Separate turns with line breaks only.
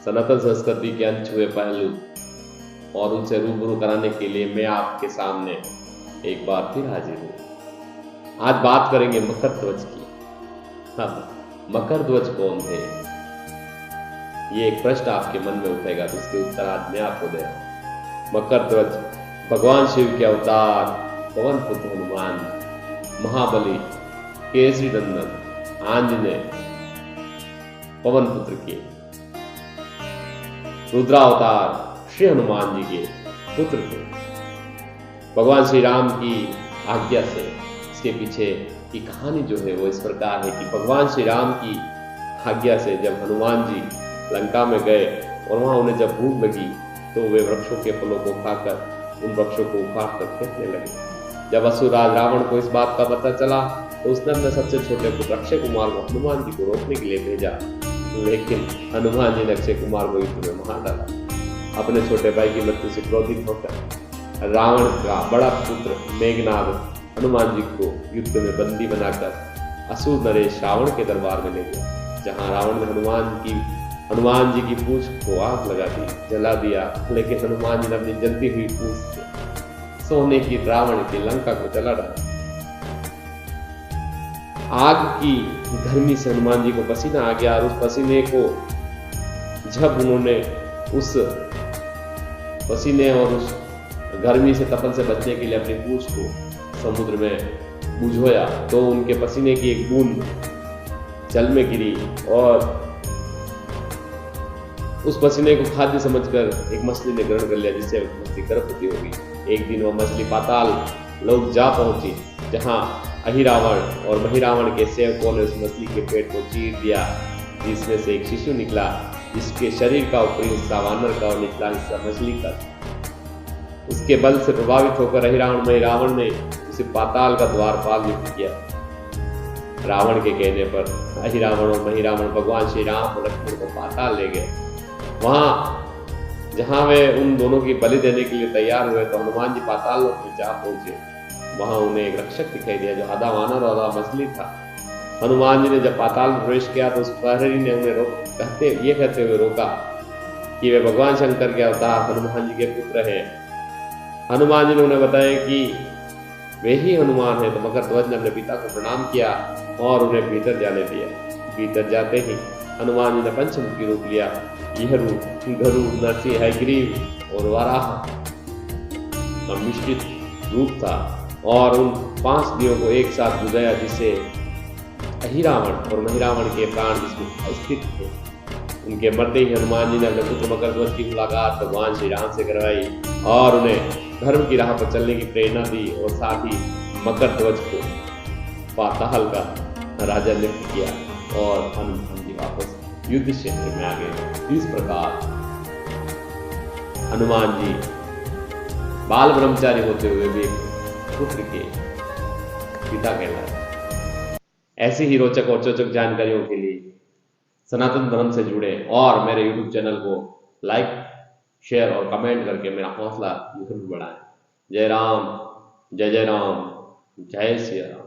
सनातन संस्कृति के अनछुए पहलू और उनसे रूबरू कराने के लिए मैं आपके सामने एक बार फिर हाजिर हूँ। आज बात करेंगे मकर ध्वज की। हाँ, मकर ध्वज कौन थे? ये एक प्रश्न आपके मन में उठेगा, तो इसके उत्तर आज मैं आपको दे रहा हूँ। मकर ध्वज भगवान शिव के अवतार पवन पुत्र हनुमान, महाबली, केसरी नंदन, आंजनेय पवन पुत्र के रुद्रावतार श्री हनुमान जी के पुत्र थे। भगवान श्री राम की आज्ञा से इसके पीछे की कहानी जो है वो इस प्रकार है कि भगवान श्री राम की आज्ञा से जब हनुमान जी लंका में गए और वहां उन्हें जब भूख लगी तो वे वृक्षों के फलों को खाकर उन वृक्षों को उखाड़ कर फेंकने लगे। जब असुरराज रावण को इस बात का पता चला तो उसने अपने सबसे छोटे पुत्र अक्षय कुमार को हनुमान जी को रोकने के लिए भेजा, लेकिन हनुमान जी ने अक्षय कुमार को युद्ध में मार डाला। अपने छोटे भाई की मृत्यु से क्रोधित होकर रावण का बड़ा पुत्र मेघनाद हनुमान जी को युद्ध में बंदी बनाकर असुर नरेश रावण के दरबार में ले गया, जहां रावण ने हनुमान जी की पूंछ को आग लगा दी, जला दिया। लेकिन हनुमान जी ने अपनी जलती हुई पूंछ से सोने की रावण की लंका को जला डाला। आग की गर्मी से हनुमान जी को पसीना आ गया और उस पसीने को जब उन्होंने उस पसीने और उस गर्मी से तपन से बचने के लिए अपनी पूंछ को समुद्र में बुझोया तो उनके पसीने की एक बूंद जल में गिरी और उस पसीने को खाद्य समझकर एक मछली ने ग्रहण कर लिया, जिससे मछली गर्भवती हो गई। एक दिन वह मछली पाताल लोक जा पहुंची, जहां अहिरावण और महिरावण के सेवकों ने उस मछली के पेट को चीर दिया, जिसमें से एक शिशु निकला, जिसके शरीर का ऊपरी हिस्सा वानर का और निचला हिस्सा मछली का। उसके बल से प्रभावित होकर अहिरावण महिरावण ने उसे पाताल का द्वारपाल नियुक्त किया। रावण के कहने पर अहिरावण और महिरावण भगवान श्री राम और लक्ष्मण को पाताल ले गए। वहां जहां वे उन दोनों की बलि देने के लिए तैयार हुए तो हनुमान जी पाताल लोक में जा पहुंचे। वहां उन्हें एक रक्षक दिखाई दिया जो आधा वानर और आधा मछली था। हनुमान जी ने जब पाताल में प्रवेश किया तो उस प्रहरी ने उन्हें कहते हुए रोका कि वे भगवान शंकर के अवतार हनुमान जी के पुत्र हैं। हनुमान जी ने उन्हें बताया कि वे ही हनुमान हैं। तो मकर ध्वज ने अपने पिता को प्रणाम किया और उन्हें भीतर जाने दिया। भीतर जाते ही हनुमान जी ने पंचमुखी रूप लिया। यह रूप गरुड़, नरसिंह, हयग्रीव और वराह का मिश्रित रूप था और उन 5 दियों को एक साथ बुझाया, जिससे अहिरावण और महिरावण के प्राण जिसमें स्थित थे। उनके मरते ही हनुमान जी ने अपने पुत्र मकर ध्वज की मुलाकात भगवान श्री राम से करवाई और उन्हें धर्म की राह पर चलने की प्रेरणा दी और साथ ही मकर ध्वज को पाताल का राजा नियुक्त किया और हनुमान जी वापस युद्ध क्षेत्र में आ गए। इस प्रकार हनुमान जी बाल ब्रह्मचारी होते हुए भी पुत्र के पिता कहलाए। ऐसी ही रोचक और चोचक जानकारियों के लिए सनातन धर्म से जुड़े और मेरे YouTube चैनल को लाइक, शेयर और कमेंट करके मेरा हौसला जरूर बढ़ाएं। जय राम, जय जय राम, जय श्री राम।